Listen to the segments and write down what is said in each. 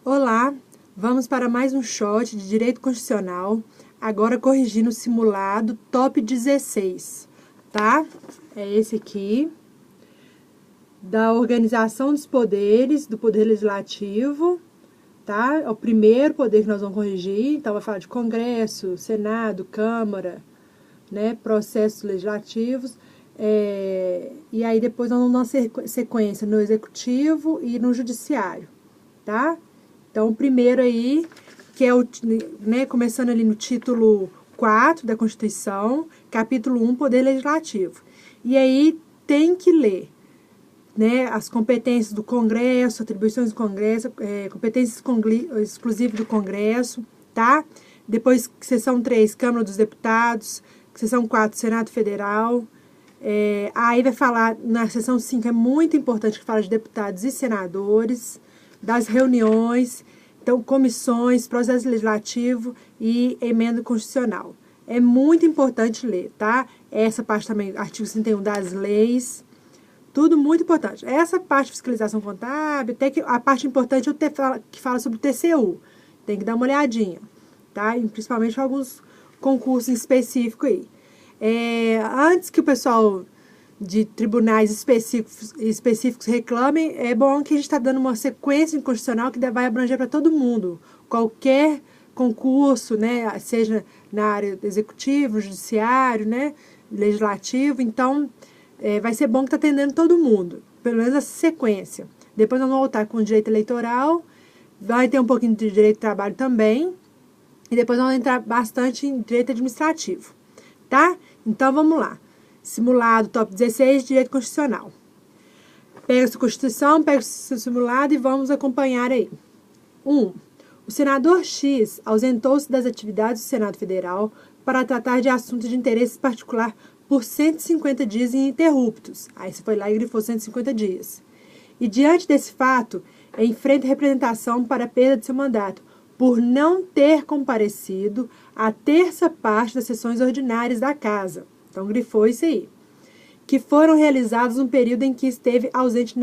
Olá, vamos para mais um shot de Direito Constitucional, agora corrigindo o simulado top 16, tá? É esse aqui, da organização dos poderes, do Poder Legislativo, tá? É o primeiro poder que nós vamos corrigir, então vai falar de Congresso, Senado, Câmara, né, processos legislativos, e aí depois nós vamos dar sequência no Executivo e no Judiciário, tá? Então, o primeiro aí, que é o, né, começando ali no título 4 da Constituição, capítulo 1, Poder Legislativo. E aí tem que ler, né, as competências do Congresso, atribuições do Congresso, competências exclusivas do Congresso, tá? Depois, seção 3, Câmara dos Deputados, seção 4, Senado Federal. Aí vai falar, na seção 5, é muito importante que fala de deputados e senadores, das reuniões, então comissões, processo legislativo e emenda constitucional. É muito importante ler, tá? Essa parte também, artigo 61 das leis, tudo muito importante. Essa parte de fiscalização contábil, até que a parte importante é o que fala sobre o TCU, tem que dar uma olhadinha, tá? E principalmente alguns concursos específicos aí. Antes que o pessoal de tribunais específicos reclamem, é bom que a gente está dando uma sequência constitucional que vai abranger para todo mundo. Qualquer concurso, né, seja na área executiva, judiciário, né, legislativo, então vai ser bom que está atendendo todo mundo, pelo menos essa sequência. Depois nós vamos voltar com o direito eleitoral, vai ter um pouquinho de direito de trabalho também, e depois nós vamos entrar bastante em direito administrativo, tá? Então vamos lá. Simulado top 16, Direito Constitucional. Pega a sua Constituição, pega o seu simulado e vamos acompanhar aí. 1. O senador X ausentou-se das atividades do Senado Federal para tratar de assuntos de interesse particular por 150 dias ininterruptos. Aí você foi lá e grifou 150 dias. E diante desse fato, enfrenta representação para a perda de seu mandato por não ter comparecido à terça parte das sessões ordinárias da Casa. Então, grifou isso aí. Que foram realizados no período em que esteve ausente.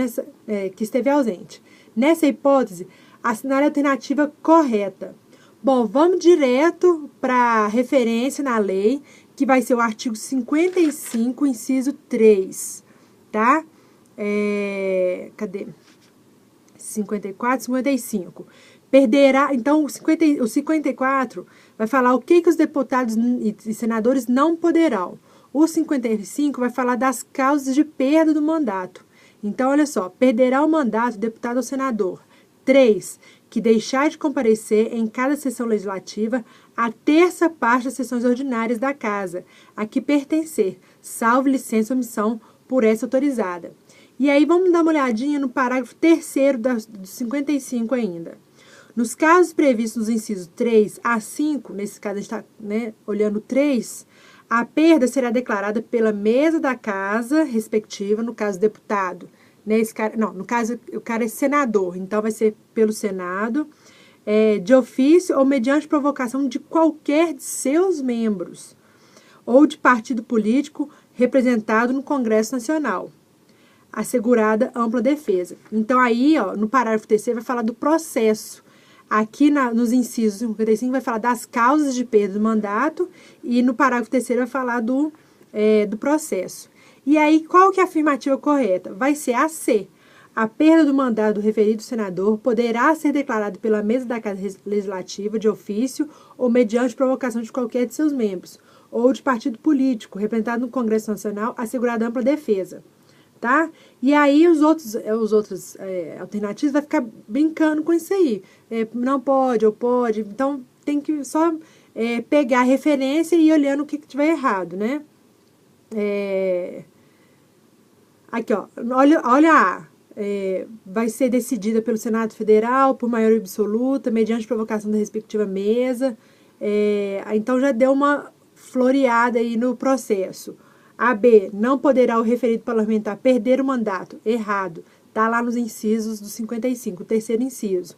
Nessa hipótese, assinale a alternativa correta. Bom, vamos direto para a referência na lei, que vai ser o artigo 55, inciso 3, tá? Cadê? 54, 55. Perderá, então, o 54 vai falar o que os deputados e senadores não poderão. O 55 vai falar das causas de perda do mandato. Então, olha só, perderá o mandato deputado ou senador. 3, que deixar de comparecer em cada sessão legislativa a terça parte das sessões ordinárias da Casa, a que pertencer, salvo licença ou omissão por essa autorizada. E aí, vamos dar uma olhadinha no parágrafo 3º do 55 ainda. Nos casos previstos nos incisos 3 a 5, nesse caso a gente está, né, olhando 3, a perda será declarada pela mesa da casa respectiva, no caso deputado, né, no caso o cara é senador, então vai ser pelo Senado, de ofício ou mediante provocação de qualquer de seus membros, ou de partido político representado no Congresso Nacional, assegurada ampla defesa. Então aí, ó, no parágrafo 3º vai falar do processo. Aqui nos incisos 55 vai falar das causas de perda do mandato e no parágrafo 3º vai falar do processo. E aí, qual que é a afirmativa correta? Vai ser a C. A perda do mandato do referido senador poderá ser declarada pela mesa da Casa Legislativa de ofício ou mediante provocação de qualquer de seus membros, ou de partido político representado no Congresso Nacional, assegurada ampla defesa. Tá? E aí os outros alternativos vai ficar brincando com isso aí. Não pode ou pode. Então tem que só pegar a referência e ir olhando o que tiver errado, né? Aqui, ó. Olha a vai ser decidida pelo Senado Federal por maioria absoluta, mediante provocação da respectiva mesa. Então já deu uma floreada aí no processo. A B, não poderá o referido parlamentar perder o mandato. Errado. Está lá nos incisos do 55, o terceiro inciso.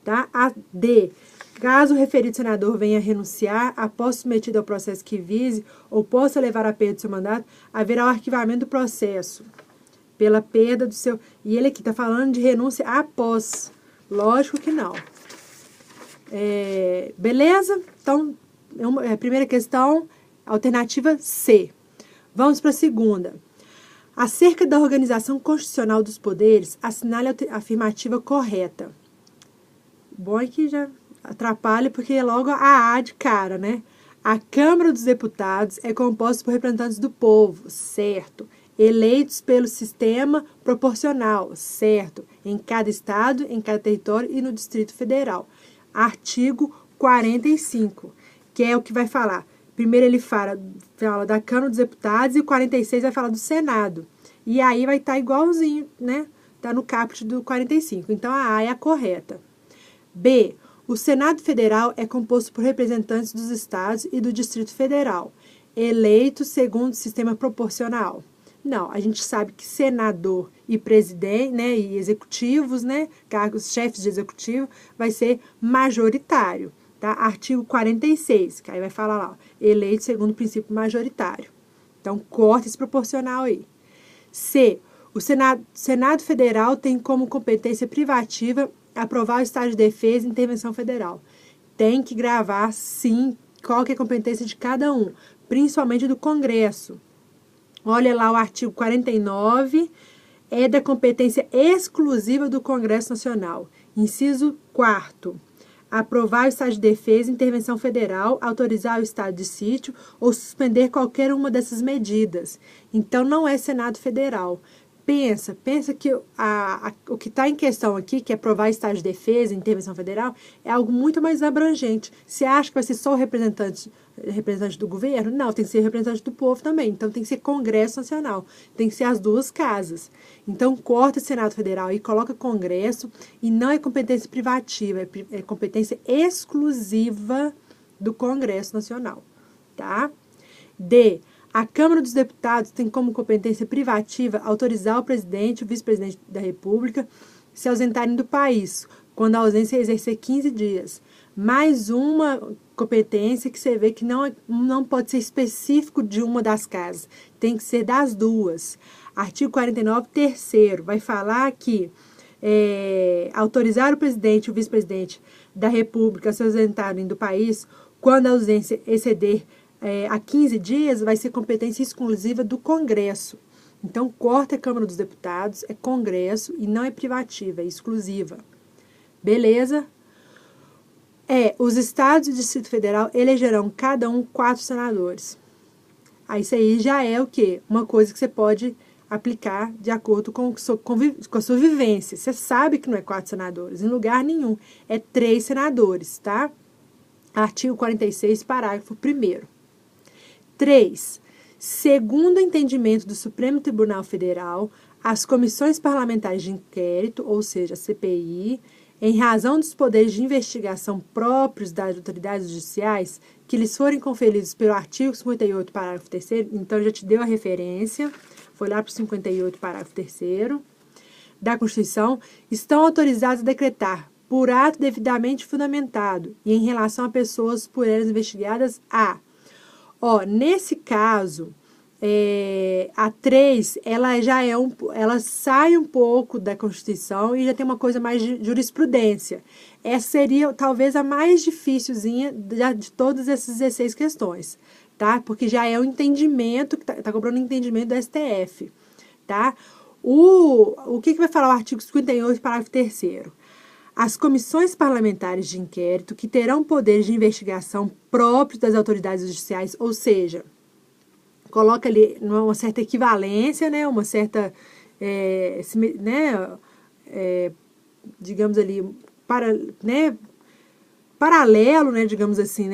Tá? A D, caso o referido senador venha a renunciar, após submetido ao processo que vise ou possa levar à perda do seu mandato, haverá o arquivamento do processo pela perda do seu... E ele aqui está falando de renúncia após. Lógico que não. Beleza? Então, primeira questão, alternativa C. Vamos para a segunda. Acerca da organização constitucional dos poderes, assinale a afirmativa correta. Bom é que já atrapalha, porque é logo a A de cara, né? A Câmara dos Deputados é composta por representantes do povo, certo? Eleitos pelo sistema proporcional, certo? Em cada estado, em cada território e no Distrito Federal. Artigo 45, que é o que vai falar. Primeiro ele fala da Câmara dos Deputados e o 46 vai falar do Senado. E aí vai estar igualzinho, né? Tá no caput do 45. Então a A é a correta. B. O Senado Federal é composto por representantes dos estados e do Distrito Federal, eleitos segundo o sistema proporcional. Não, a gente sabe que senador e presidente, né, e executivos, né, cargos, chefes de executivo, vai ser majoritário, tá? Artigo 46, que aí vai falar lá, ó, eleito segundo o princípio majoritário. Então, corta esse proporcional aí. C. O Senado Federal tem como competência privativa aprovar o estado de defesa e intervenção federal. Tem que gravar, sim, qual que é a competência de cada um, principalmente do Congresso. Olha lá o artigo 49, é da competência exclusiva do Congresso Nacional. Inciso 4º. Aprovar o estado de defesa e intervenção federal, autorizar o estado de sítio ou suspender qualquer uma dessas medidas. Então, não é Senado Federal. Pensa que o que está em questão aqui, que é aprovar estado de defesa e intervenção federal, é algo muito mais abrangente. Você acha que vai ser só o representante do governo? Não, tem que ser representante do povo também. Então, tem que ser Congresso Nacional. Tem que ser as duas casas. Então, corta o Senado Federal e coloca Congresso, e não é competência privativa, é competência exclusiva do Congresso Nacional. Tá? D. A Câmara dos Deputados tem como competência privativa autorizar o presidente e o vice-presidente da República se ausentarem do país, quando a ausência exercer 15 dias. Mais uma competência que você vê que não pode ser específico de uma das casas, tem que ser das duas. Artigo 49, terceiro, vai falar que autorizar o presidente e o vice-presidente da República a se ausentarem do país quando a ausência exceder a 15 dias, vai ser competência exclusiva do Congresso. Então, corta a Câmara dos Deputados, é Congresso e não é privativa, é exclusiva. Beleza? Os estados e o Distrito Federal elegerão cada um 4 senadores. Aí, isso aí já é o quê? Uma coisa que você pode aplicar de acordo com a sua vivência. Você sabe que não é 4 senadores, em lugar nenhum. É 3 senadores, tá? Artigo 46, parágrafo 1º. 3. Segundo o entendimento do Supremo Tribunal Federal, as comissões parlamentares de inquérito, ou seja, a CPI, em razão dos poderes de investigação próprios das autoridades judiciais, que lhes forem conferidos pelo artigo 58, parágrafo 3º, então já te deu a referência, foi lá para o 58, parágrafo 3º, da Constituição, estão autorizados a decretar, por ato devidamente fundamentado, e em relação a pessoas por elas investigadas, nesse caso, a 3, ela sai um pouco da Constituição e já tem uma coisa mais de jurisprudência. Essa seria talvez a mais dificilzinha de todas essas 16 questões, tá? Porque já é o entendimento, que tá cobrando o entendimento do STF, tá? O que vai falar o artigo 58, parágrafo 3º? As comissões parlamentares de inquérito que terão poderes de investigação próprios das autoridades judiciais, ou seja, coloca ali uma certa equivalência, né, uma certa, digamos ali, paralelo, né, digamos assim,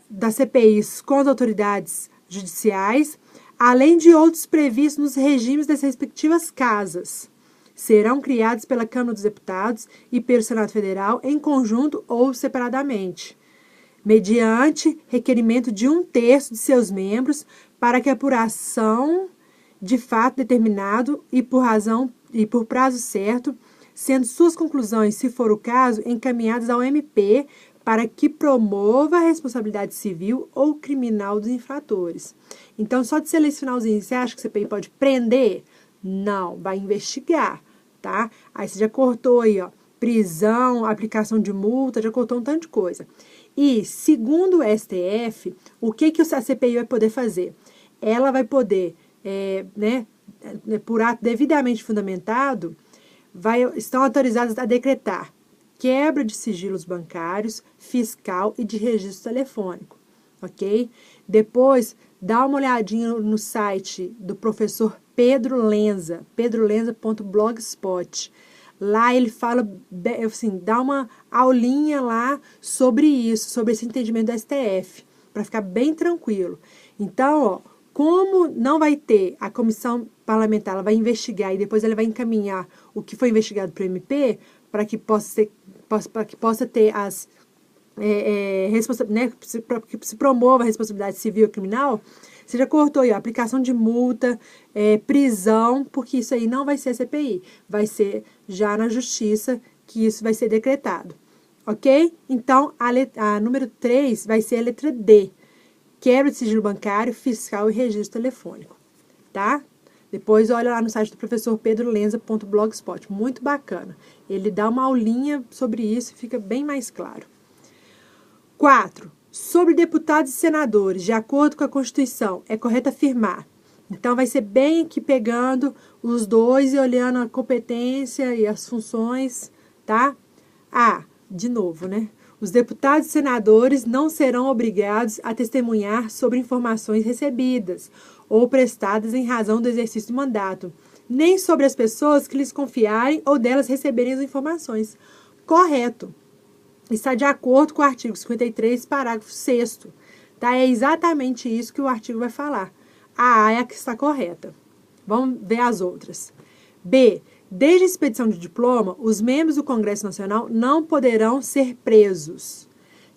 das CPIs com as autoridades judiciais, além de outros previstos nos regimes das respectivas casas. Serão criados pela Câmara dos Deputados e pelo Senado Federal em conjunto ou separadamente, mediante requerimento de 1/3 de seus membros para que a apuração de fato determinado e por prazo certo, sendo suas conclusões, se for o caso, encaminhadas ao MP para que promova a responsabilidade civil ou criminal dos infratores. Então, só de ser esse finalzinho, você acha que a CPI pode prender? Não, vai investigar. Tá? Aí você já cortou aí, prisão, aplicação de multa, já cortou um tanto de coisa. E, segundo o STF, o que a CPI vai poder fazer? Ela vai poder, por ato devidamente fundamentado, estão autorizadas a decretar quebra de sigilos bancários, fiscal e de registro telefônico, ok? Depois, dá uma olhadinha no site do professor Pedro Lenza, pedrolenza.blogspot. Lá ele fala, assim, dá uma aulinha lá sobre isso, sobre esse entendimento do STF, para ficar bem tranquilo. Então, ó, como não vai ter a comissão parlamentar, ela vai investigar e depois ela vai encaminhar o que foi investigado para o MP, para que possa ter as para que se promova a responsabilidade civil e criminal, você já cortou aí, ó, aplicação de multa, prisão, porque isso aí não vai ser a CPI, vai ser já na justiça que isso vai ser decretado, ok? Então, a número 3 vai ser a letra D, quebra de sigilo bancário, fiscal e registro telefônico, tá? Depois olha lá no site do professor pedrolenza.blogspot, muito bacana. Ele dá uma aulinha sobre isso e fica bem mais claro. 4. Sobre deputados e senadores, de acordo com a Constituição, é correto afirmar. Então, vai ser bem aqui pegando os dois e olhando a competência e as funções, tá? De novo, né? Os deputados e senadores não serão obrigados a testemunhar sobre informações recebidas ou prestadas em razão do exercício do mandato, nem sobre as pessoas que lhes confiarem ou delas receberem as informações. Correto. Está de acordo com o artigo 53, parágrafo 6º. Tá? É exatamente isso que o artigo vai falar. A A é a que está correta. Vamos ver as outras. B. Desde a expedição de diploma, os membros do Congresso Nacional não poderão ser presos.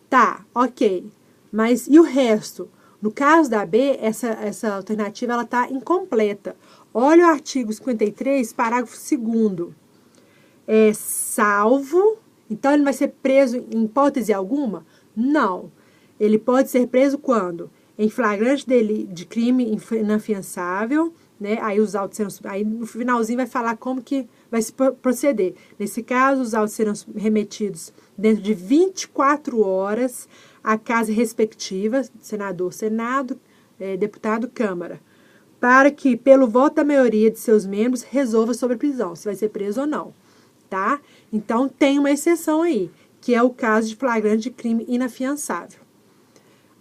Tá, ok. Mas e o resto? No caso da B, essa alternativa ela está incompleta. Olha o artigo 53, parágrafo 2º. Salvo... Então, ele vai ser preso em hipótese alguma? Não. Ele pode ser preso quando? Em flagrante de crime inafiançável, né? Aí os autos serão... Aí no finalzinho vai falar como que vai se proceder. Nesse caso, os autos serão remetidos dentro de 24 horas à casa respectiva, senador, Senado, deputado, Câmara, para que, pelo voto da maioria de seus membros, resolva sobre a prisão, se vai ser preso ou não. Tá? Então, tem uma exceção aí, que é o caso de flagrante de crime inafiançável.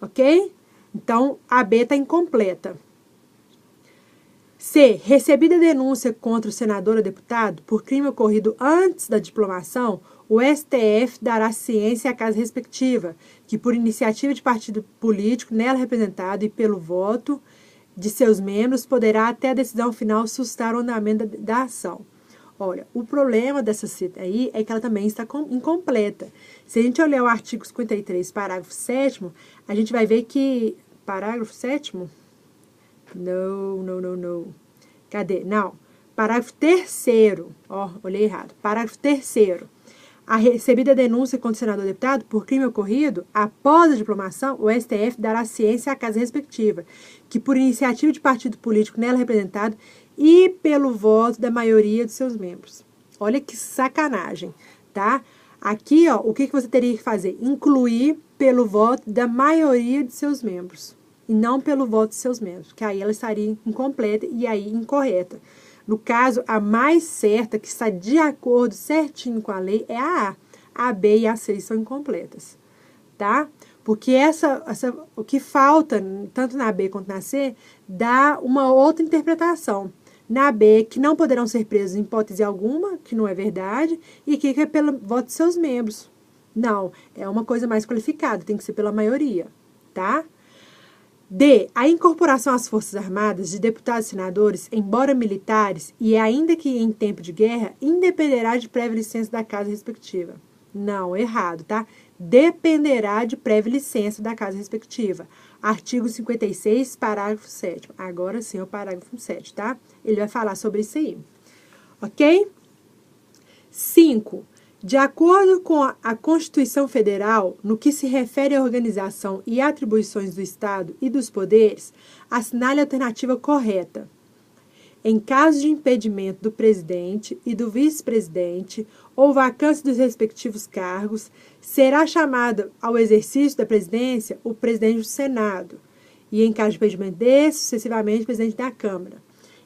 Ok? Então, a B está incompleta. C. Recebida denúncia contra o senador ou deputado por crime ocorrido antes da diplomação, o STF dará ciência à casa respectiva, que por iniciativa de partido político nela representado e pelo voto de seus membros, poderá até a decisão final suscitar o andamento da ação. Olha, o problema dessa cita aí é que ela também está incompleta. Se a gente olhar o artigo 53, parágrafo 7º, a gente vai ver que... Parágrafo 7º? Não. Cadê? Não. Parágrafo 3º. Ó, olhei errado. Parágrafo 3º. A recebida denúncia contra o senador ou deputado por crime ocorrido, após a diplomação, o STF dará ciência à casa respectiva, que por iniciativa de partido político nela representado e pelo voto da maioria de seus membros. Olha que sacanagem, tá? Aqui, ó, o que você teria que fazer? Incluir pelo voto da maioria de seus membros, e não pelo voto de seus membros, que aí ela estaria incompleta e aí incorreta. No caso, a mais certa, que está de acordo certinho com a lei, é a A. A B e a C são incompletas, tá? Porque o que falta, tanto na B quanto na C, dá uma outra interpretação. Na B, que não poderão ser presos em hipótese alguma, que não é verdade, e que é pelo voto de seus membros. Não, é uma coisa mais qualificada, tem que ser pela maioria, tá? D. A incorporação às Forças Armadas de deputados e senadores, embora militares, e ainda que em tempo de guerra, independerá de prévia licença da casa respectiva. Não, errado, tá? Dependerá de prévia licença da casa respectiva. Artigo 56, parágrafo 7º. Agora sim é o parágrafo 7, tá? Ele vai falar sobre isso aí. Ok? 5. De acordo com a Constituição Federal, no que se refere à organização e atribuições do Estado e dos poderes, assinale a alternativa correta. em caso de impedimento do presidente e do vice-presidente ou vacância dos respectivos cargos, será chamado ao exercício da presidência o presidente do Senado e, em caso de impedimento desse, sucessivamente, o presidente da Câmara.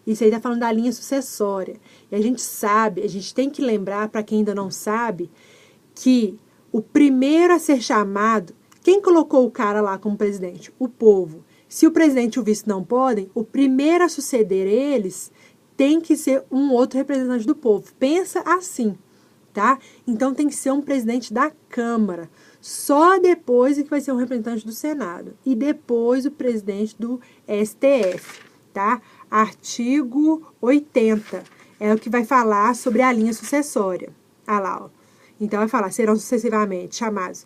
Isso aí está falando da linha sucessória. E a gente sabe, a gente tem que lembrar, para quem ainda não sabe, que o primeiro a ser chamado, quem colocou o cara lá como presidente? O povo. Se o presidente e o vice não podem, o primeiro a suceder eles tem que ser um outro representante do povo. Pensa assim, tá? Então tem que ser um presidente da Câmara. Só depois é que vai ser um representante do Senado. E depois o presidente do STF, tá? Artigo 80 é o que vai falar sobre a linha sucessória. Ah lá, ó. Então vai falar, serão sucessivamente chamados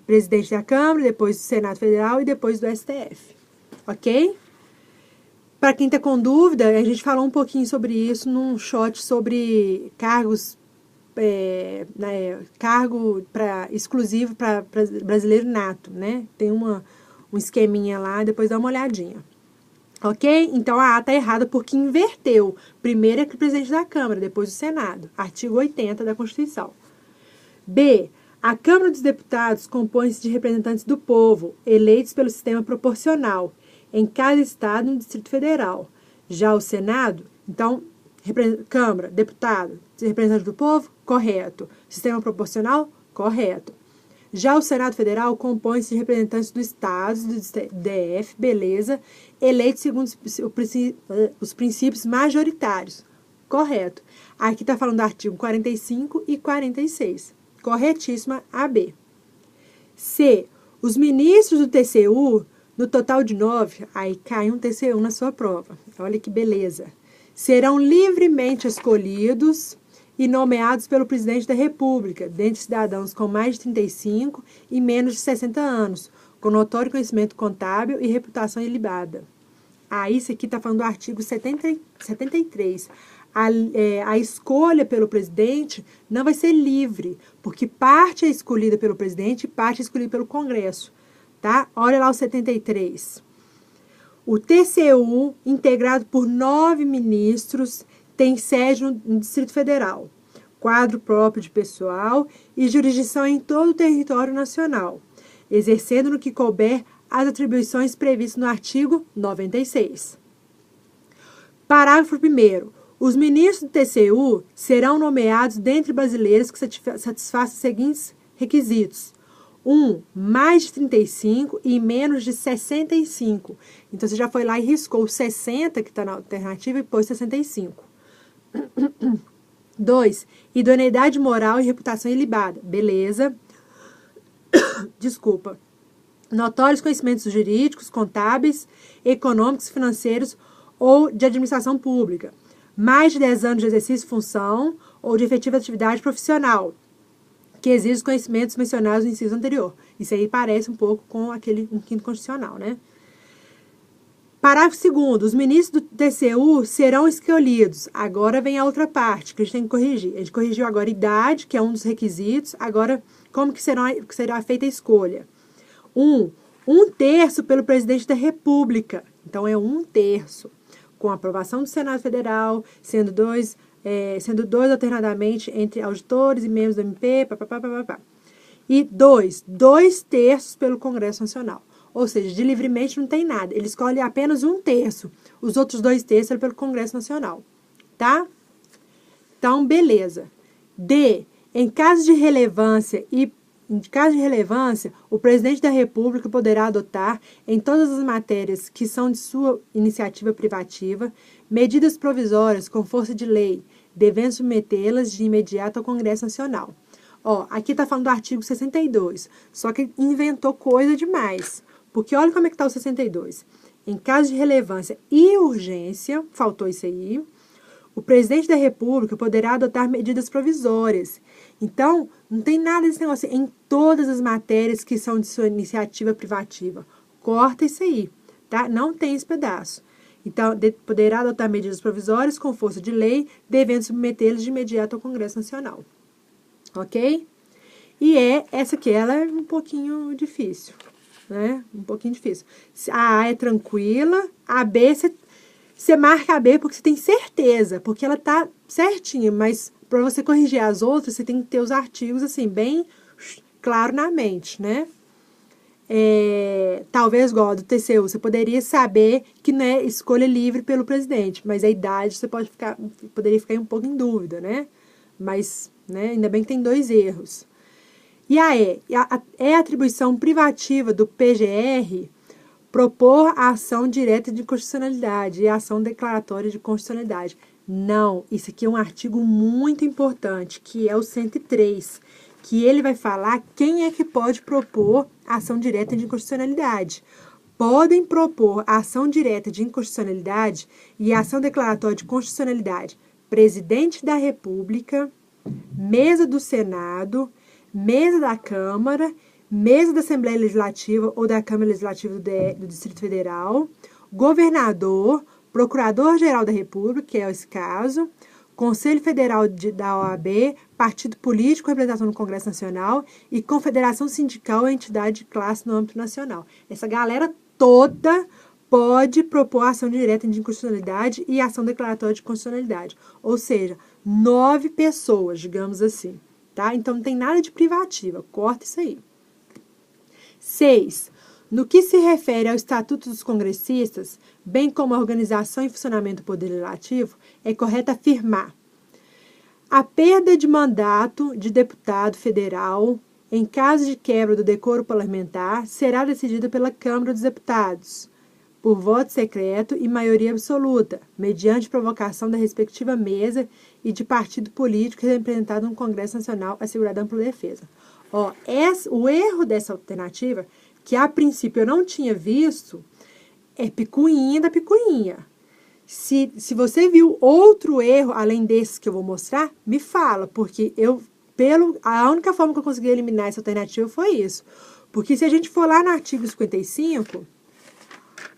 presidente da Câmara, depois do Senado Federal e depois do STF. Ok? Para quem está com dúvida, a gente falou um pouquinho sobre isso num shot sobre cargos, cargo exclusivo para brasileiro nato, né? Tem um esqueminha lá, depois dá uma olhadinha. Ok? Então a A está errada porque inverteu. Primeiro é o presidente da Câmara, depois o Senado. Artigo 80 da Constituição. B. A Câmara dos Deputados compõe-se de representantes do povo, eleitos pelo sistema proporcional, em cada estado e no Distrito Federal. Já o Senado, então, Câmara, deputado, representante do povo, correto. Sistema proporcional, correto. Já o Senado Federal compõe-se de representantes do Estado, do DF, beleza, eleitos segundo os princípios majoritários, correto. Aqui está falando do artigo 45 e 46, corretíssima a B. C. Os ministros do TCU, no total de 9, aí cai um TCU na sua prova, olha que beleza, serão livremente escolhidos e nomeados pelo presidente da República, dentre cidadãos com mais de 35 e menos de 60 anos, com notório conhecimento contábil e reputação ilibada. Isso aqui está falando do artigo 73. A escolha pelo presidente não vai ser livre, porque parte é escolhida pelo presidente e parte é escolhida pelo Congresso. Tá? Olha lá o 73. O TCU, integrado por 9 ministros, tem sede no Distrito Federal, quadro próprio de pessoal e jurisdição em todo o território nacional, exercendo no que couber as atribuições previstas no artigo 96. Parágrafo 1º. Os ministros do TCU serão nomeados dentre brasileiros que satisfaçam os seguintes requisitos. 1. Mais de 35 e menos de 65. Então, você já foi lá e riscou o 60, que está na alternativa, e pôs 65. 2. Idoneidade moral e reputação ilibada. Beleza. Desculpa. Notórios conhecimentos jurídicos, contábeis, econômicos, financeiros ou de administração pública. Mais de 10 anos de exercício de função ou de efetiva atividade profissional, que exige os conhecimentos mencionados no inciso anterior. Isso aí parece um pouco com aquele quinto constitucional, né? Parágrafo 2º. Os ministros do TCU serão escolhidos. Agora vem a outra parte que a gente tem que corrigir. A gente corrigiu agora a idade, que é um dos requisitos. Agora, como que será feita a escolha? 1 terço pelo presidente da República. Então, é 1 terço. Com aprovação do Senado Federal, sendo dois alternadamente entre auditores e membros do MP, E 2 terços pelo Congresso Nacional. Ou seja, de livremente não tem nada. Ele escolhe apenas 1 terço. Os outros 2 terços é pelo Congresso Nacional. Tá? Então, beleza. D. Em caso de relevância, o presidente da República poderá adotar, em todas as matérias que são de sua iniciativa privativa, medidas provisórias com força de lei, devendo submetê-las de imediato ao Congresso Nacional. Aqui está falando do artigo 62, só que inventou coisa demais. Porque olha como é que está o 62. Em caso de relevância e urgência, faltou isso aí, o presidente da República poderá adotar medidas provisórias. Então, não tem nada desse negócio em todas as matérias que são de sua iniciativa privativa. Corta isso aí, tá? Não tem esse pedaço. Então, poderá adotar medidas provisórias com força de lei, devendo submetê-las de imediato ao Congresso Nacional. Ok? E essa aqui, ela é um pouquinho difícil, né? Um pouquinho difícil. A A é tranquila, a B, você marca a B porque você tem certeza, porque ela tá certinha, mas para você corrigir as outras, você tem que ter os artigos, assim, bem claro na mente, né? Talvez, igual do TCU, você poderia saber que não é escolha livre pelo presidente, mas a idade você poderia ficar um pouco em dúvida, né? Mas, né, ainda bem que tem 2 erros. E a E? É atribuição privativa do PGR propor a ação direta de constitucionalidade e a ação declaratória de constitucionalidade. Não, isso aqui é um artigo muito importante, que é o 103, que ele vai falar quem é que pode propor ação direta de inconstitucionalidade. Podem propor ação direta de inconstitucionalidade e ação declaratória de constitucionalidade presidente da República, mesa do Senado, mesa da Câmara, mesa da Assembleia Legislativa ou da Câmara Legislativa do Distrito Federal, governador, procurador-geral da República, que é esse caso, Conselho Federal da OAB, partido político, representação no Congresso Nacional e confederação sindical ou entidade de classe no âmbito nacional. Essa galera toda pode propor ação direta de inconstitucionalidade e ação declaratória de constitucionalidade. Ou seja, 9 pessoas, digamos assim. Tá? Então, não tem nada de privativa. Corta isso aí. 6. No que se refere ao Estatuto dos Congressistas, bem como a organização e funcionamento do Poder Legislativo, é correto afirmar: a perda de mandato de deputado federal, em caso de quebra do decoro parlamentar, será decidida pela Câmara dos Deputados, por voto secreto e maioria absoluta, mediante provocação da respectiva mesa e de partido político representado no Congresso Nacional, assegurada ampla defesa. O erro dessa alternativa, que a princípio eu não tinha visto, é picuinha da picuinha. Se você viu outro erro, além desse que eu vou mostrar, me fala, porque a única forma que eu consegui eliminar essa alternativa foi isso. Porque se a gente for lá no artigo 55,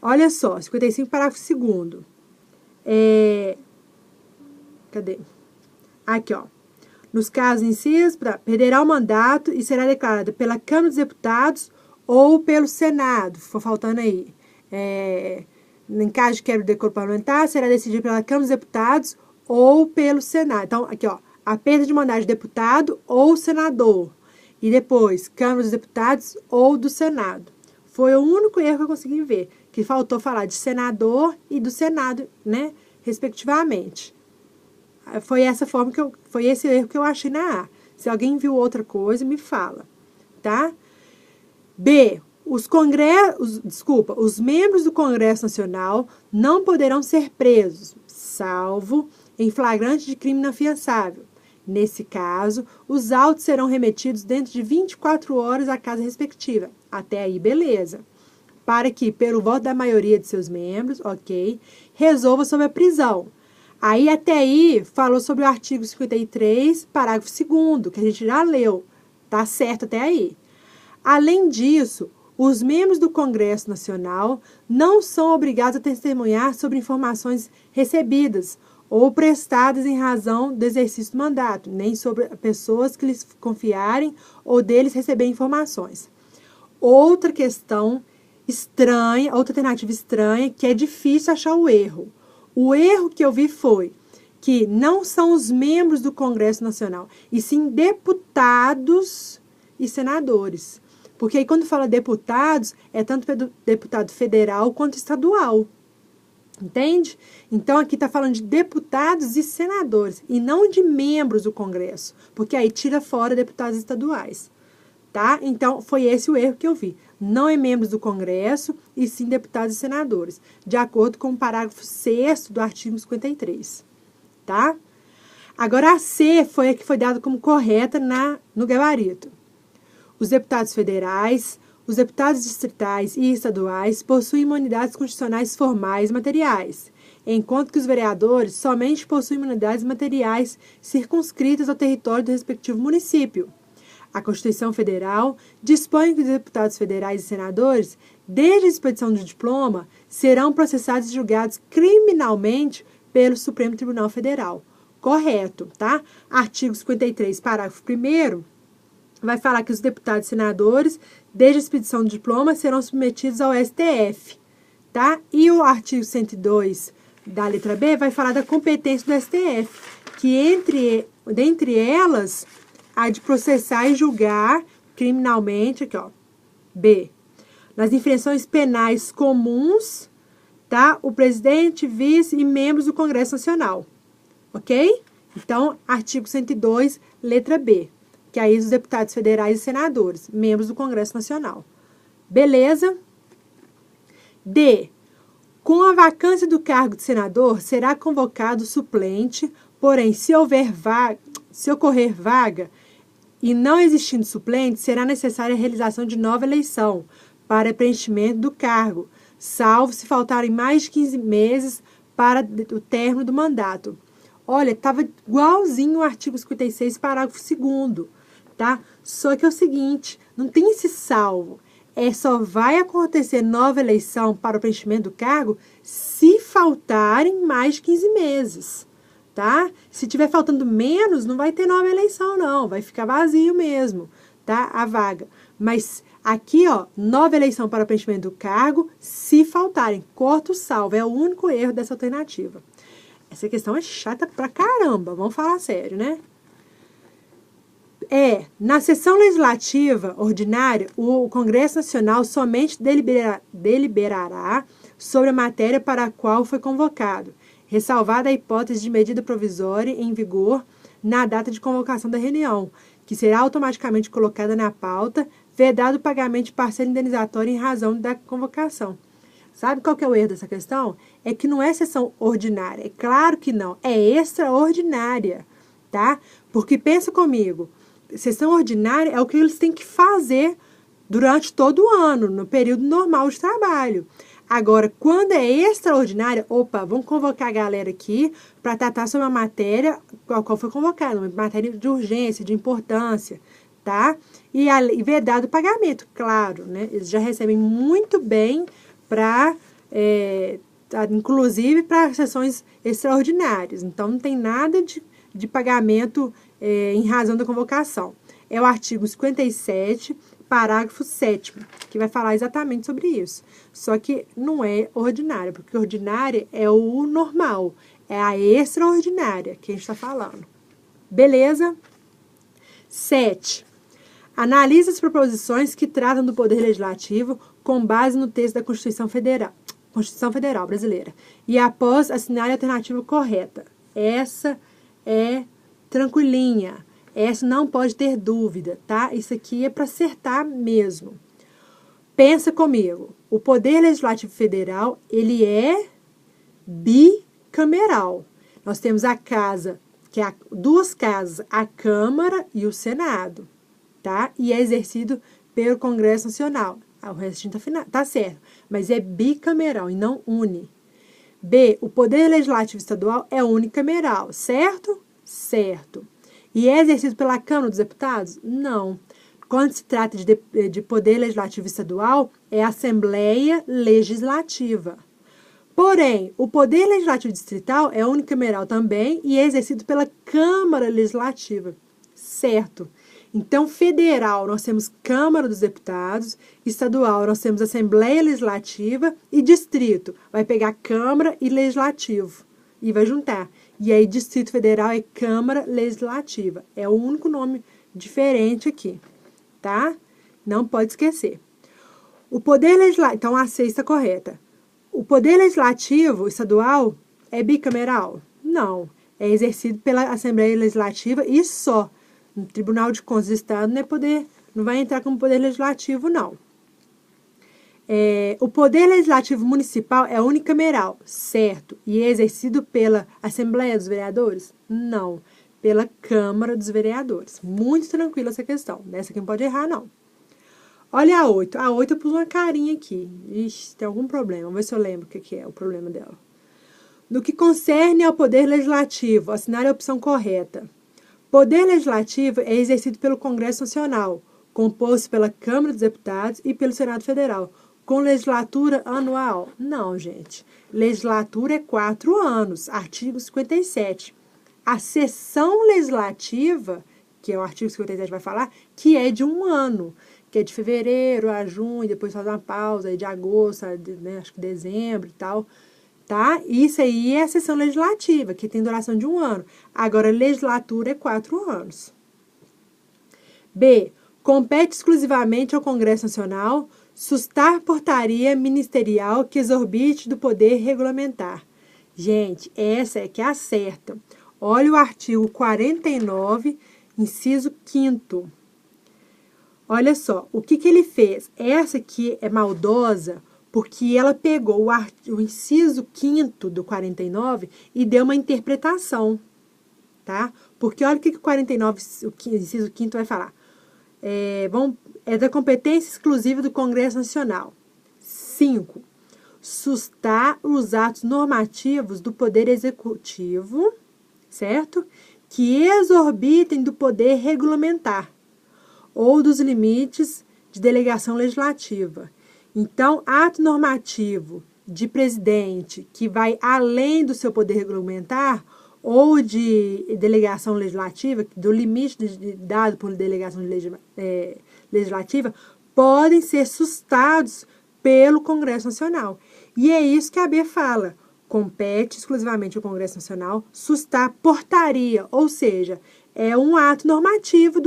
olha só, 55, parágrafo 2º. Cadê? Aqui, ó. Nos casos incisos, perderá o mandato e será declarada pela Câmara dos Deputados ou pelo Senado. Ficou faltando aí. Em caso de quebra do decoro parlamentar, será decidido pela Câmara dos Deputados ou pelo Senado. Então, aqui, ó. A perda de mandato de deputado ou senador. E depois, Câmara dos Deputados ou do Senado. Foi o único erro que eu consegui ver. Que faltou falar de senador e do Senado, né? Respectivamente. Foi esse erro que eu achei na A. Se alguém viu outra coisa, me fala, tá? B. Os membros do Congresso Nacional não poderão ser presos, salvo em flagrante de crime inafiançável. Nesse caso, os autos serão remetidos dentro de 24 horas à casa respectiva. Até aí, beleza. Para que, pelo voto da maioria de seus membros, ok, resolva sobre a prisão. Aí, até aí, falou sobre o artigo 53, parágrafo 2º, que a gente já leu. Tá certo até aí. Além disso, os membros do Congresso Nacional não são obrigados a testemunhar sobre informações recebidas ou prestadas em razão do exercício do mandato, nem sobre pessoas que lhes confiarem ou deles receberem informações. Outra questão estranha, outra alternativa estranha, que é difícil achar o erro. O erro que eu vi foi que não são os membros do Congresso Nacional, e sim deputados e senadores. Porque aí quando fala deputados, é tanto deputado federal quanto estadual. Entende? Então aqui está falando de deputados e senadores, e não de membros do Congresso, porque aí tira fora deputados estaduais. Tá? Então, foi esse o erro que eu vi. Não é membros do Congresso, e sim deputados e senadores, de acordo com o parágrafo 6º do artigo 53. Tá? Agora, a C foi a que foi dada como correta no gabarito. Os deputados federais, os deputados distritais e estaduais possuem imunidades constitucionais formais e materiais, enquanto que os vereadores somente possuem imunidades materiais circunscritas ao território do respectivo município. A Constituição Federal dispõe que os deputados federais e senadores, desde a expedição do diploma, serão processados e julgados criminalmente pelo Supremo Tribunal Federal. Correto, tá? Artigo 53, parágrafo 1º, vai falar que os deputados e senadores, desde a expedição do diploma, serão submetidos ao STF, tá? E o artigo 102, da letra B vai falar da competência do STF, que dentre elas, a de processar e julgar criminalmente, aqui ó, B, nas infrações penais comuns, tá? O presidente, vice e membros do Congresso Nacional, ok? Então, artigo 102, letra B, que aí os deputados federais e senadores, membros do Congresso Nacional. Beleza? D. Com a vacância do cargo de senador, será convocado suplente, porém, se ocorrer vaga e não existindo suplente, será necessária a realização de nova eleição para preenchimento do cargo, salvo se faltarem mais de 15 meses para o término do mandato. Olha, estava igualzinho o artigo 56, parágrafo 2º, tá? Só que é o seguinte, não tem esse salvo. Só vai acontecer nova eleição para o preenchimento do cargo se faltarem mais de 15 meses, tá? Se tiver faltando menos, não vai ter nova eleição, não. Vai ficar vazio mesmo, tá? A vaga. Mas aqui, ó, nova eleição para o preenchimento do cargo, se faltarem. Corta o salvo, é o único erro dessa alternativa. Essa questão é chata pra caramba, vamos falar sério, né? Na sessão legislativa ordinária, o Congresso Nacional somente deliberará sobre a matéria para a qual foi convocado, ressalvada a hipótese de medida provisória em vigor na data de convocação da reunião, que será automaticamente colocada na pauta, vedado o pagamento de parcela indenizatória em razão da convocação. Sabe qual que é o erro dessa questão? É que não é sessão ordinária. É claro que não. É extraordinária, tá? Porque pensa comigo, sessão ordinária é o que eles têm que fazer durante todo o ano, no período normal de trabalho. Agora, quando é extraordinária, opa, vamos convocar a galera aqui para tratar sobre uma matéria qual foi convocada, uma matéria de urgência, de importância, tá? E vedado o pagamento, claro, né? Eles já recebem muito bem para, inclusive, para sessões extraordinárias. Então, não tem nada de pagamento em razão da convocação. É o artigo 57, parágrafo 7º, que vai falar exatamente sobre isso. Só que não é ordinária, porque ordinária é o normal, é a extraordinária que a gente está falando. Beleza? 7. Analisa as proposições que tratam do Poder Legislativo com base no texto da Constituição Federal Brasileira. E após assinar a alternativa correta. Essa é tranquilinha. Essa não pode ter dúvida, tá? Isso aqui é para acertar mesmo. Pensa comigo. O Poder Legislativo Federal, ele é bicameral. Nós temos a casa, que é duas casas, a Câmara e o Senado, tá? E é exercido pelo Congresso Nacional. O restinho tá certo, mas é bicameral e não uni. B, o Poder Legislativo Estadual é unicameral, certo? Certo. E é exercido pela Câmara dos Deputados? Não. Quando se trata de Poder Legislativo Estadual, é a Assembleia Legislativa. Porém, o Poder Legislativo Distrital é unicameral também e é exercido pela Câmara Legislativa. Certo. Então, federal, nós temos Câmara dos Deputados, estadual, nós temos Assembleia Legislativa e distrito. Vai pegar Câmara e Legislativo e vai juntar. E aí, Distrito Federal é Câmara Legislativa. É o único nome diferente aqui, tá? Não pode esquecer. O Poder Legislativo, então a C está correta. O Poder Legislativo estadual é bicameral? Não. É exercido pela Assembleia Legislativa e só. No Tribunal de Contas do Estado não vai entrar como Poder Legislativo, não. O Poder Legislativo Municipal é unicameral, certo? E é exercido pela Assembleia dos Vereadores? Não, pela Câmara dos Vereadores. Muito tranquila essa questão. Nessa aqui não pode errar, não. Olha a 8. A 8 eu pus uma carinha aqui. Ixi, tem algum problema. Vamos ver se eu lembro o que é o problema dela. No que concerne ao Poder Legislativo, assinar a opção correta. Poder Legislativo é exercido pelo Congresso Nacional, composto pela Câmara dos Deputados e pelo Senado Federal, com legislatura anual. Não, gente. Legislatura é 4 anos, artigo 57. A sessão legislativa, que é o artigo 57 vai falar, que é de 1 ano, que é de fevereiro a junho, depois faz uma pausa, aí de agosto, acho que dezembro e tal. tá? Isso aí é a sessão legislativa, que tem duração de 1 ano. Agora, a legislatura é 4 anos. B. Compete exclusivamente ao Congresso Nacional sustar portaria ministerial que exorbite do poder regulamentar. Gente, essa é que acerta. Olha o artigo 49, inciso 5º. Olha só, o que ele fez? Essa aqui é maldosa porque ela pegou o inciso 5º do 49 e deu uma interpretação, tá? Porque olha o que o 49, o inciso 5º vai falar. É da competência exclusiva do Congresso Nacional. 5. Sustar os atos normativos do Poder Executivo, certo? Que exorbitem do poder regulamentar ou dos limites de delegação legislativa. Então, ato normativo de presidente que vai além do seu poder regulamentar ou de delegação legislativa, do limite dado por delegação legislativa, podem ser sustados pelo Congresso Nacional. E é isso que a B fala. Compete exclusivamente ao Congresso Nacional sustar portaria, ou seja, é um ato normativo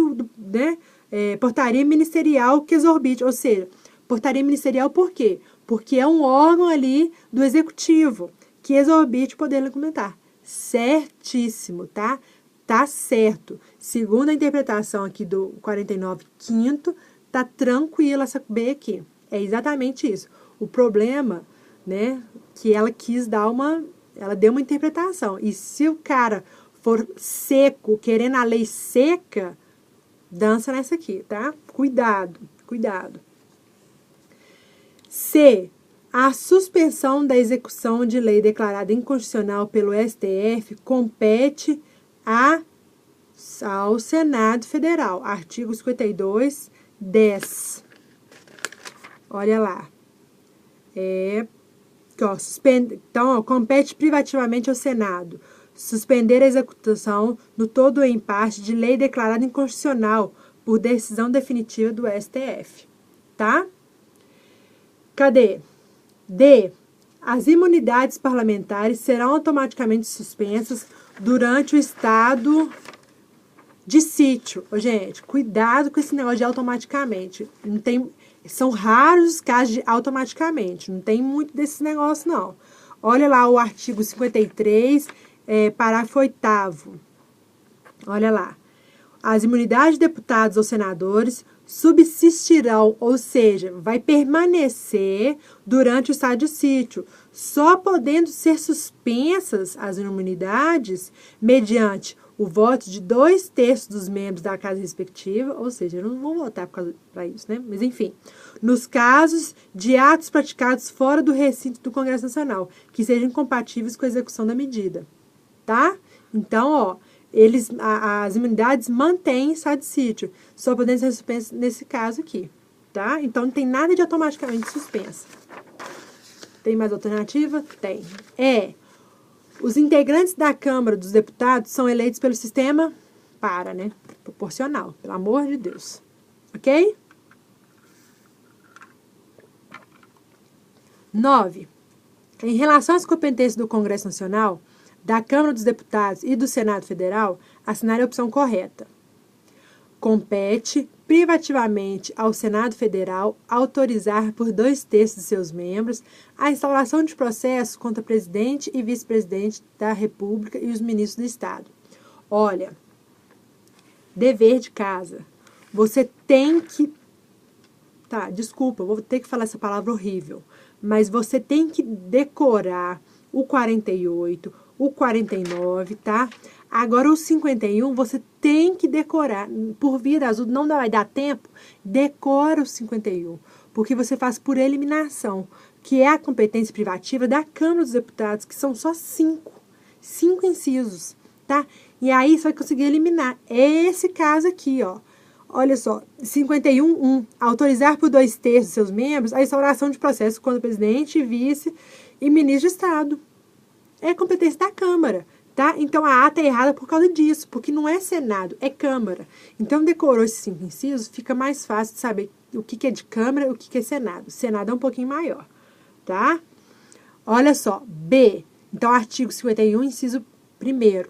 portaria ministerial que exorbite, ou seja, portaria ministerial por quê? Porque é um órgão ali do executivo que exorbite o poder regulamentar. Certíssimo, tá? Tá certo. Segundo a interpretação aqui do 49 quinto, tá tranquila essa B aqui. É exatamente isso. O problema, né, que ela quis dar ela deu uma interpretação. E se o cara for seco, querendo a lei seca, dança nessa aqui, tá? Cuidado, cuidado. C. A suspensão da execução de lei declarada inconstitucional pelo STF compete ao Senado Federal. Artigo 52, 10. Olha lá. Então, compete privativamente ao Senado suspender a execução no todo ou em parte de lei declarada inconstitucional por decisão definitiva do STF. Tá? Cadê? D. As imunidades parlamentares serão automaticamente suspensas durante o estado de sítio. Ô, gente, cuidado com esse negócio de automaticamente. São raros os casos de automaticamente. Não tem muito desses negócios, não. Olha lá o artigo 53, parágrafo 8º. Olha lá. As imunidades de deputados ou senadores subsistirão, ou seja, vai permanecer durante o estado de sítio, só podendo ser suspensas as imunidades mediante o voto de 2/3 dos membros da casa respectiva, ou seja, não vão votar para isso, né? Mas, enfim, nos casos de atos praticados fora do recinto do Congresso Nacional, que sejam compatíveis com a execução da medida, tá? Então, ó, as imunidades mantêm estado de sítio, só podendo ser suspensas nesse caso aqui, tá? Então, não tem nada de automaticamente suspensa. Tem mais alternativa? Tem. Os integrantes da Câmara dos Deputados são eleitos pelo sistema proporcional, pelo amor de Deus. Ok? 9. Em relação às competências do Congresso Nacional, da Câmara dos Deputados e do Senado Federal, assinar a opção correta. Compete privativamente ao Senado Federal autorizar por 2/3 de seus membros a instauração de processo contra presidente e vice-presidente da República e os ministros do Estado. Olha, dever de casa. Você tem que... Tá, desculpa, eu vou ter que falar essa palavra horrível. Mas você tem que decorar o 48, o 49, tá? Agora, o 51, você tem que decorar. Por via das dúvidas, não vai dar tempo, decora o 51. Porque você faz por eliminação, que é a competência privativa da Câmara dos Deputados, que são só 5 incisos, tá? E aí, você vai conseguir eliminar. É esse caso aqui, ó. Olha só, 51.1. Autorizar por 2/3 de seus membros a instauração de processo contra o presidente, vice e ministro de Estado. É competência da Câmara, tá? Então, a ata é errada por causa disso, porque não é Senado, é Câmara. Então, decorou esses 5 incisos, fica mais fácil de saber o que é de Câmara e o que é Senado. Senado é um pouquinho maior, tá? Olha só, B. Então, artigo 51, inciso 1º.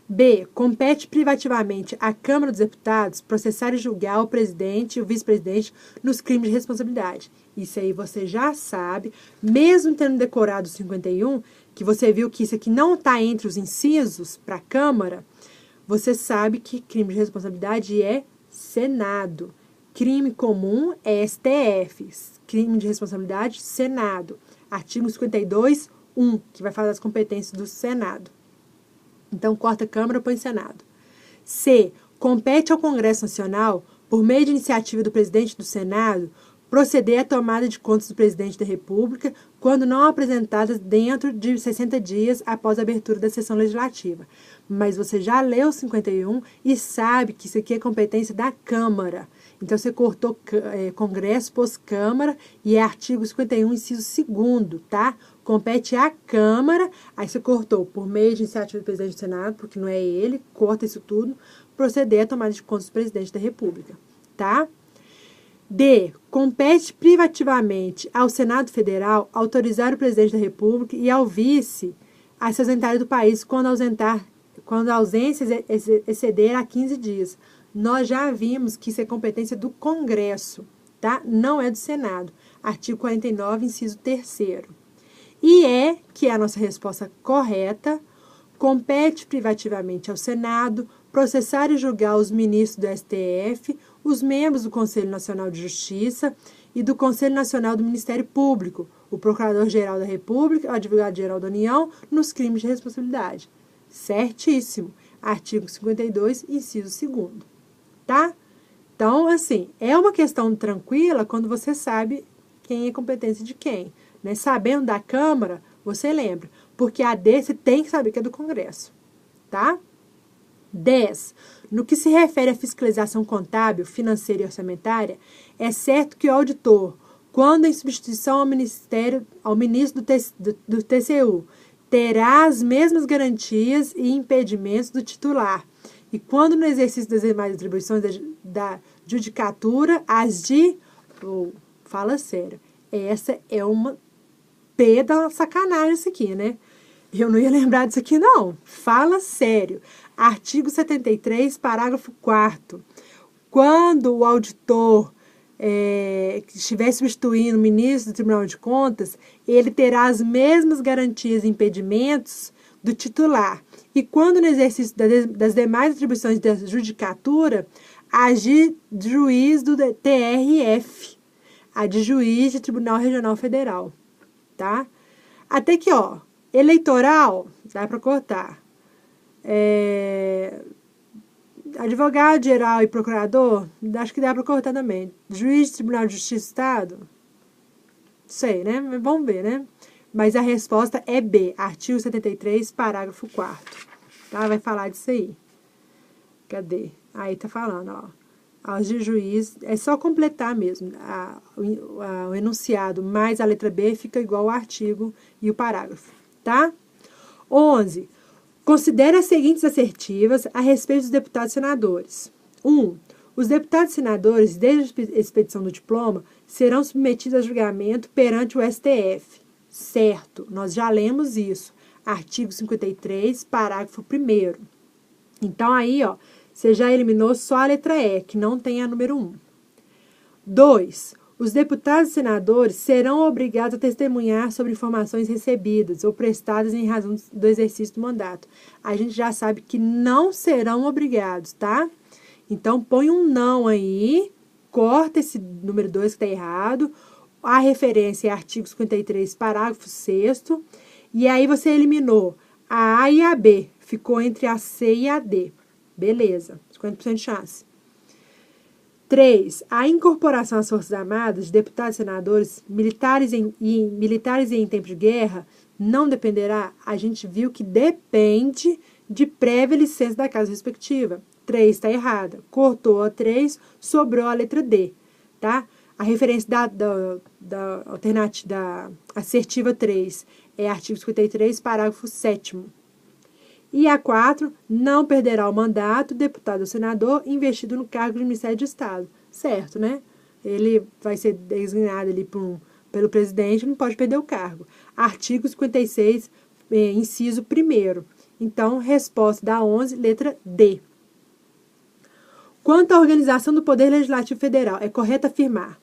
B. Compete privativamente à Câmara dos Deputados processar e julgar o presidente e o vice-presidente nos crimes de responsabilidade. Isso aí você já sabe, mesmo tendo decorado o 51, que você viu que isso aqui não está entre os incisos para a Câmara, você sabe que crime de responsabilidade é Senado. Crime comum é STF. Crime de responsabilidade, Senado. Artigo 52, 1, que vai falar das competências do Senado. Então, corta Câmara, põe Senado. C. Compete ao Congresso Nacional, por meio de iniciativa do presidente do Senado, proceder à tomada de contas do presidente da República quando não apresentadas dentro de 60 dias após a abertura da sessão legislativa. Mas você já leu o 51 e sabe que isso aqui é competência da Câmara. Então, você cortou Congresso, pôs Câmara, e é artigo 51, inciso 2º, tá? Compete à Câmara, aí você cortou por meio de iniciativa do presidente do Senado, porque não é ele, corta isso tudo, proceder à tomada de contas do presidente da República, tá? D. Compete privativamente ao Senado Federal autorizar o presidente da República e ao vice a se ausentar do país quando a ausência exceder a 15 dias. Nós já vimos que isso é competência do Congresso, tá? Não é do Senado. Artigo 49, inciso 3º. E que é a nossa resposta correta, compete privativamente ao Senado processar e julgar os ministros do STF, os membros do Conselho Nacional de Justiça e do Conselho Nacional do Ministério Público, o Procurador-Geral da República, o Advogado-Geral da União, nos crimes de responsabilidade. Certíssimo. Artigo 52, inciso 2º. Tá? Então, assim, é uma questão tranquila quando você sabe quem é competência de quem. Né? Sabendo da Câmara, você lembra. Porque a D você tem que saber que é do Congresso. Tá? 10. No que se refere à fiscalização contábil, financeira e orçamentária, é certo que o auditor, quando em substituição ao ministro do TCU, terá as mesmas garantias e impedimentos do titular, e quando no exercício das demais atribuições da judicatura, as de... fala sério, essa é uma P da sacanagem isso aqui, né? Eu não ia lembrar disso aqui, não. Fala sério. Artigo 73, parágrafo 4º. Quando o auditor estiver substituindo o ministro do Tribunal de Contas, ele terá as mesmas garantias e impedimentos do titular. E quando no exercício das demais atribuições da judicatura, a de juiz do TRF, a de juiz de Tribunal Regional Federal. Tá? Até que, eleitoral, dá para cortar. Advogado geral e procurador, acho que dá para cortar também. Juiz de Tribunal de Justiça do Estado, sei, né? Vamos ver, né? Mas a resposta é B, artigo 73, parágrafo 4º. Tá? Vai falar disso aí. Cadê? Aí tá falando, aos de juiz, é só completar mesmo. O enunciado mais a letra B fica igual ao artigo e o parágrafo, tá? 11. Considere as seguintes assertivas a respeito dos deputados e senadores. 1. Os deputados e senadores, desde a expedição do diploma, serão submetidos a julgamento perante o STF. Certo, nós já lemos isso. Artigo 53, parágrafo 1º. Então, aí, você já eliminou só a letra E, que não tem a número 1. 2. Os deputados e senadores serão obrigados a testemunhar sobre informações recebidas ou prestadas em razão do exercício do mandato. A gente já sabe que não serão obrigados, tá? Então, põe um não aí, corta esse número 2 que está errado. A referência é artigo 53, parágrafo 6º. E aí você eliminou a A e a B. Ficou entre a C e a D. Beleza, 50% de chance. 3. A incorporação às Forças Armadas de deputados e senadores, militares e em tempo de guerra, não dependerá? A gente viu que depende de prévia licença da casa respectiva. 3 está errada. Cortou a 3, sobrou a letra D, tá? A referência da alternativa, da assertiva 3 é artigo 53, parágrafo 7º. E a 4, não perderá o mandato deputado ou senador investido no cargo de Ministério de Estado. Certo, né? Ele vai ser designado ali por pelo presidente, não pode perder o cargo. Artigo 56, inciso 1º. Então, resposta da 11, letra D. Quanto à organização do Poder Legislativo Federal, é correto afirmar: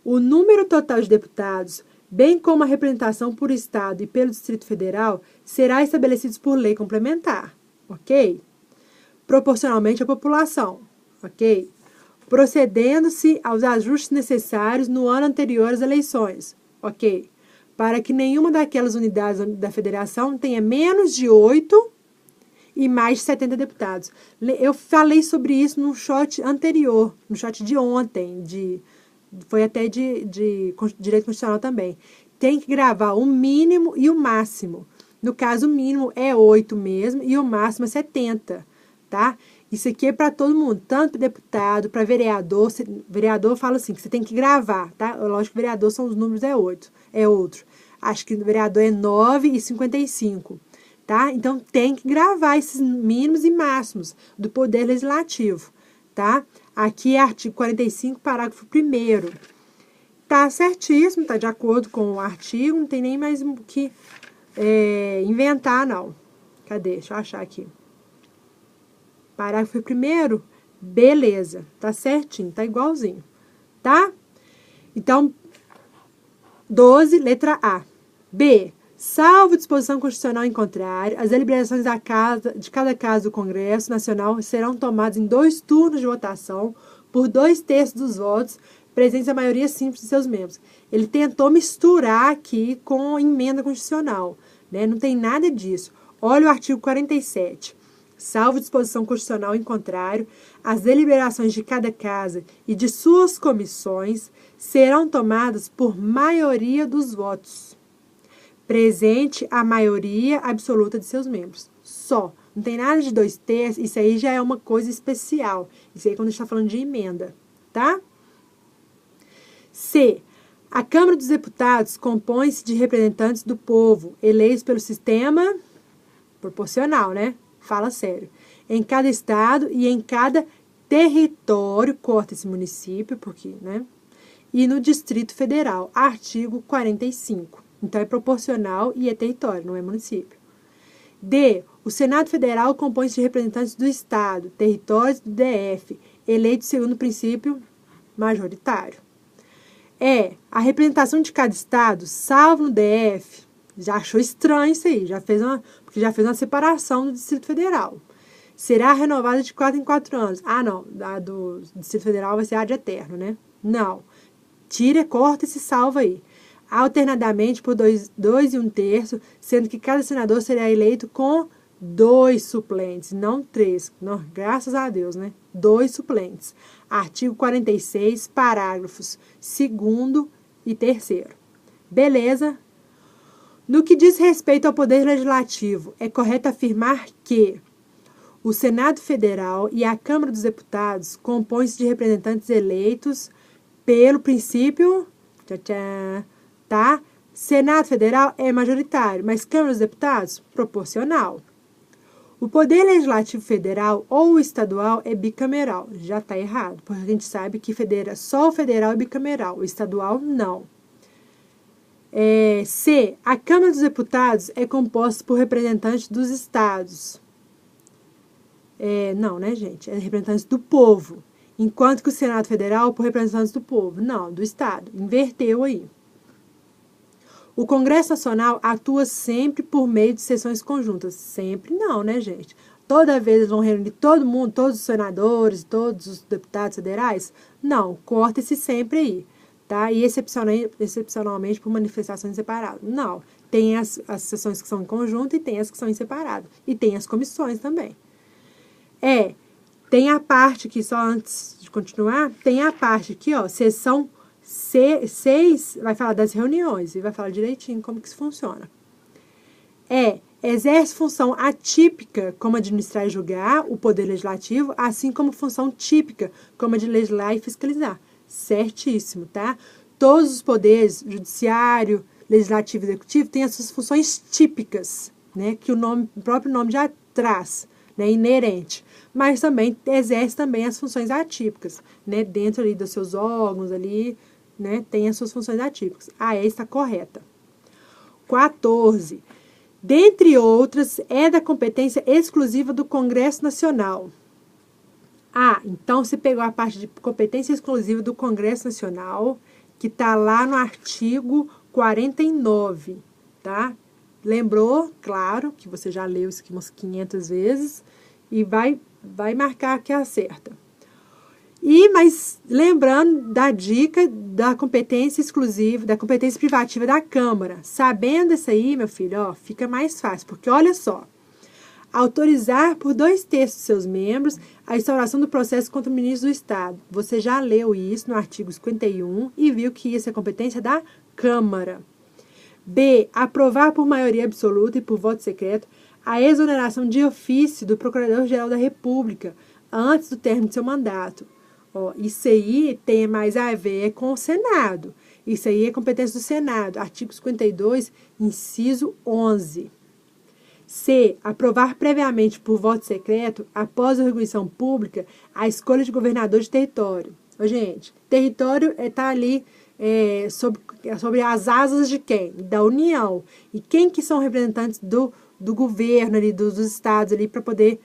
o número total de deputados, bem como a representação por Estado e pelo Distrito Federal, será estabelecidos por lei complementar, ok? Proporcionalmente à população, ok? Procedendo-se aos ajustes necessários no ano anterior às eleições, ok? Para que nenhuma daquelas unidades da federação tenha menos de 8 e mais de 70 deputados. Eu falei sobre isso no shot anterior, no shot de ontem, foi até de direito constitucional também. Tem que gravar o mínimo e o máximo. No caso, o mínimo é 8 mesmo e o máximo é 70, tá? Isso aqui é para todo mundo, tanto deputado, para vereador. Vereador fala assim, que você tem que gravar, tá? Lógico que vereador são os números, é 8, é outro. Acho que o vereador é 9 e 55, tá? Então, tem que gravar esses mínimos e máximos do Poder Legislativo, tá? Aqui é artigo 45, parágrafo 1º. Tá certíssimo, tá de acordo com o artigo, não tem nem mais o que inventar, não. Cadê? Deixa eu achar aqui. Parágrafo 1º, beleza, tá certinho, tá igualzinho, tá? Então, 12, letra A. B. Salvo disposição constitucional em contrário, as deliberações de cada caso do Congresso Nacional serão tomadas em 2 turnos de votação por 2/3 dos votos, presentes a maioria simples de seus membros. Ele tentou misturar aqui com emenda constitucional, né? Não tem nada disso. Olha o artigo 47. Salvo disposição constitucional em contrário, as deliberações de cada casa e de suas comissões serão tomadas por maioria dos votos, presente a maioria absoluta de seus membros. Só. Não tem nada de 2/3, isso aí já é uma coisa especial. Isso aí é quando a gente está falando de emenda, tá? C. A Câmara dos Deputados compõe-se de representantes do povo, eleitos pelo sistema proporcional, né? Fala sério. Em cada estado e em cada território, corta esse município, porque, né? E no Distrito Federal, artigo 45. Então, é proporcional e é território, não é município. D. O Senado Federal compõe-se de representantes do Estado, territórios do DF, eleitos segundo o princípio majoritário. E. A representação de cada Estado, salvo no DF, já achou estranho isso aí, porque já fez uma separação do Distrito Federal. Será renovada de 4 em 4 anos. Ah, não, a do Distrito Federal vai ser ad eterno, né? Não. Corta esse salvo aí. Alternadamente por 2 e 1/3, sendo que cada senador será eleito com 2 suplentes, não 3. Não, graças a Deus, né? 2 suplentes. Artigo 46, parágrafos 2º e 3º. Beleza? No que diz respeito ao Poder Legislativo, é correto afirmar que o Senado Federal e a Câmara dos Deputados compõem-se de representantes eleitos pelo princípio, tá? Senado Federal é majoritário, mas Câmara dos Deputados, proporcional. O Poder Legislativo Federal ou estadual é bicameral. Já está errado, porque a gente sabe que só o federal é bicameral, o estadual não. C. A Câmara dos Deputados é composta por representantes dos estados. Não, né, gente? É representantes do povo. Enquanto que o Senado Federal por representantes do povo. Não, do estado. Inverteu aí. O Congresso Nacional atua sempre por meio de sessões conjuntas. Sempre não, né, gente? Toda vez eles vão reunir todo mundo, todos os senadores, todos os deputados federais? Não, corta esse sempre aí. Tá? E excepcionalmente por manifestações separadas. Não, tem as sessões que são em conjunto e tem as que são em separado. E tem as comissões também. Tem a parte aqui, só antes de continuar, tem a parte aqui, ó, sessão 6, vai falar das reuniões e vai falar direitinho como que isso funciona. Exerce função atípica, como administrar e julgar o Poder Legislativo, assim como função típica, como a de legislar e fiscalizar. Certíssimo, tá? Todos os poderes, judiciário, legislativo e executivo, têm as suas funções típicas, né? Que o próprio nome já traz, né? Inerente. Mas também exerce também as funções atípicas, né? Dentro ali dos seus órgãos ali, né, tem as suas funções atípicas. A E está correta. 14. Dentre outras, é da competência exclusiva do Congresso Nacional. Então você pegou a parte de competência exclusiva do Congresso Nacional, que está lá no artigo 49, tá? Lembrou? Claro, que você já leu isso aqui umas 500 vezes, e vai marcar que acerta. Mas lembrando da dica da competência exclusiva, da competência privativa da Câmara. Sabendo isso aí, meu filho, ó, fica mais fácil, porque olha só. Autorizar por 2/3 de seus membros a instauração do processo contra o ministro do Estado. Você já leu isso no artigo 51 e viu que isso é competência da Câmara. B. Aprovar por maioria absoluta e por voto secreto a exoneração de ofício do Procurador-Geral da República antes do término de seu mandato. Isso aí tem mais a ver com o Senado. Isso aí é competência do Senado. Artigo 52, inciso 11. C. Aprovar previamente por voto secreto, após a requisição pública, a escolha de governador de território. Gente, território está ali sobre as asas de quem? Da União. E quem que são representantes do governo ali, dos estados ali, para poder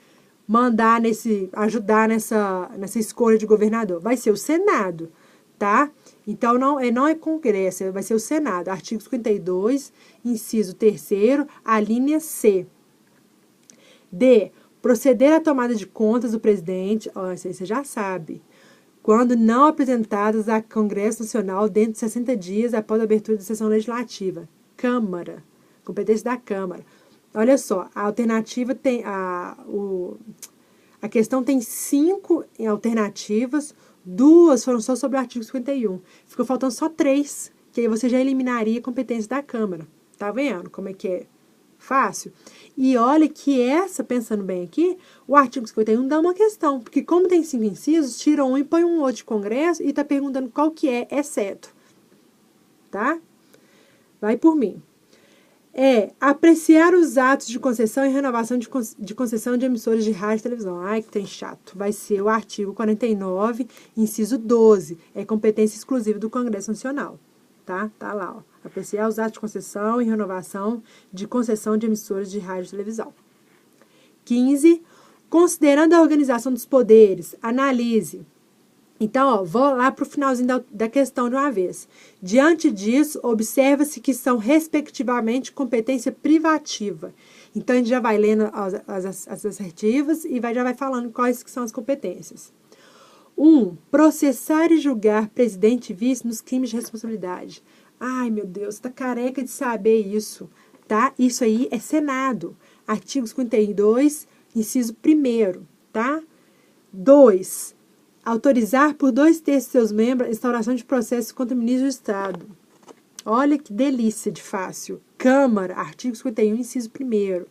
mandar ajudar nessa escolha de governador? Vai ser o Senado, tá? Então, não é Congresso, vai ser o Senado. Artigo 52, inciso 3º, a linha C. D. Proceder à tomada de contas do presidente, isso aí você já sabe, quando não apresentadas a Congresso Nacional dentro de 60 dias após a abertura da sessão legislativa. Câmara. Competência da Câmara. Olha só, a alternativa tem... A questão tem 5 alternativas, 2 foram só sobre o artigo 51. Ficou faltando só 3, que aí você já eliminaria a competência da Câmara. Tá vendo como é que é fácil? E olha que pensando bem aqui, o artigo 51 dá uma questão, porque como tem 5 incisos, tira um e põe um outro de Congresso e tá perguntando qual que é, exceto. Tá? Vai por mim. Apreciar os atos de concessão e renovação de concessão de emissores de rádio e televisão. Ai, que tem chato. Vai ser o artigo 49, inciso 12. É competência exclusiva do Congresso Nacional. Tá? Tá lá, ó. Apreciar os atos de concessão e renovação de concessão de emissores de rádio e televisão. 15. Considerando a organização dos poderes, analise. Então, vou lá para o finalzinho da questão de uma vez. Diante disso, observa-se que são, respectivamente, competência privativa. Então, a gente já vai lendo as assertivas e já vai falando quais que são as competências. 1. Processar e julgar presidente e vice nos crimes de responsabilidade. Ai, meu Deus, você tá careca de saber isso, tá? Isso aí é Senado. Artigo 52, inciso 1º, tá? 2. Autorizar por 2/3 de seus membros a instauração de processos contra o ministro do Estado. Olha que delícia de fácil. Câmara, artigo 51, inciso 1º.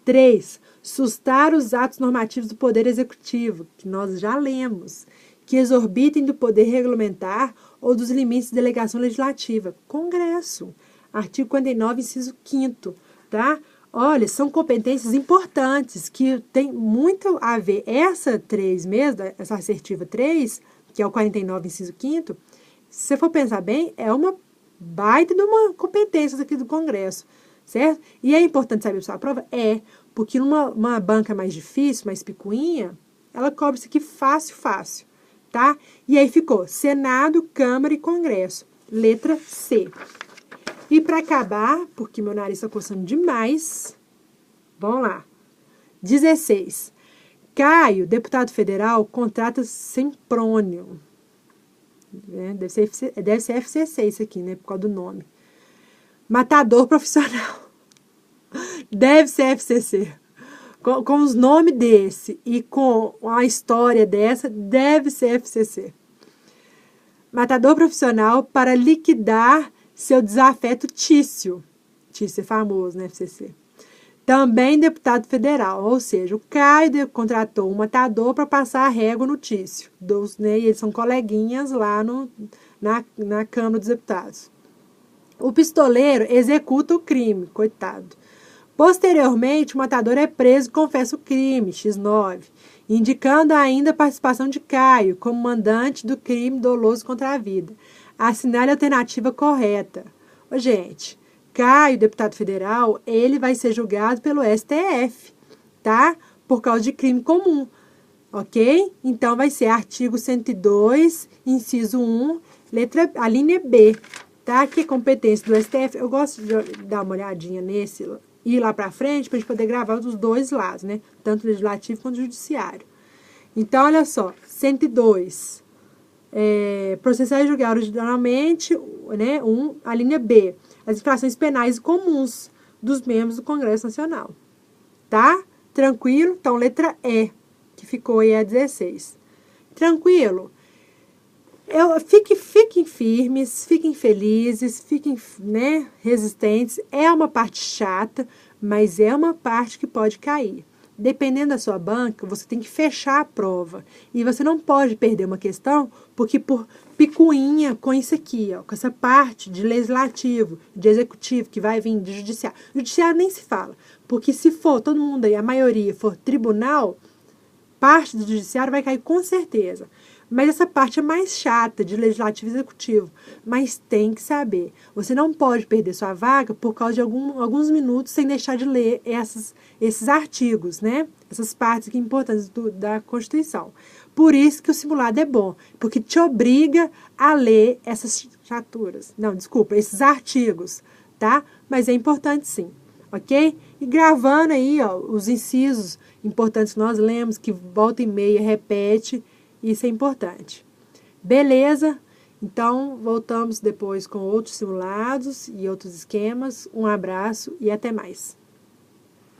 3. Sustar os atos normativos do Poder Executivo, que nós já lemos, que exorbitem do poder regulamentar ou dos limites de delegação legislativa. Congresso, artigo 49, inciso 5º, tá? Olha, são competências importantes que tem muito a ver. Essa 3 mesmo, essa assertiva 3, que é o 49, inciso 5º, se você for pensar bem, é uma baita de uma competência aqui do Congresso, certo? E é importante saber para sua prova? Porque numa banca mais difícil, mais picuinha, ela cobre isso aqui fácil, tá? E aí ficou Senado, Câmara e Congresso. Letra C. E para acabar, porque meu nariz está coçando demais, vamos lá. 16. Caio, deputado federal, contrata Semprônio. Deve ser FCC isso aqui, né? Por causa do nome. Matador profissional. Deve ser FCC. Com os nomes desse e com a história dessa, deve ser FCC. Matador profissional para liquidar seu desafeto Tício. Tício é famoso, né, FCC. Também deputado federal, ou seja, o Caio contratou um matador para passar a régua no Tício. E eles são coleguinhas lá na Câmara dos Deputados. O pistoleiro executa o crime, coitado. Posteriormente, o matador é preso e confessa o crime, X9. indicando ainda a participação de Caio como mandante do crime doloso contra a vida. Assinale a alternativa correta. Ô, gente, Caio, deputado federal, ele vai ser julgado pelo STF, tá? Por causa de crime comum, ok? Então, vai ser artigo 102, inciso 1, a linha B, tá? Que é competência do STF. Eu gosto de dar uma olhadinha nesse, ir lá para frente, para a gente poder gravar dos dois lados, né? Tanto o legislativo quanto o judiciário. Então, olha só, 102, processar e julgar originalmente, né? A linha B, as infrações penais comuns dos membros do Congresso Nacional, tá? Tranquilo? Então, letra E, que ficou aí a 16. Tranquilo? Fiquem firmes, fiquem felizes, fiquem, né, resistentes. É uma parte chata, mas é uma parte que pode cair. Dependendo da sua banca, você tem que fechar a prova. E você não pode perder uma questão, porque por picuinha com isso aqui, ó, com essa parte de legislativo, de executivo, que vai vir de judiciário. Judiciário nem se fala, porque se for todo mundo aí, a maioria for tribunal, parte do judiciário vai cair com certeza. Mas essa parte é mais chata, de legislativo e executivo. Mas tem que saber. Você não pode perder sua vaga por causa de alguns minutos sem deixar de ler esses artigos, né? Essas partes aqui importantes da Constituição. Por isso que o simulado é bom, porque te obriga a ler essas chaturas. Não, desculpa, esses artigos, tá? Mas é importante sim, ok? E gravando aí, ó, os incisos importantes que nós lemos, que volta e meia repete. Isso é importante. Beleza? Então, voltamos depois com outros simulados e outros esquemas. Um abraço e até mais.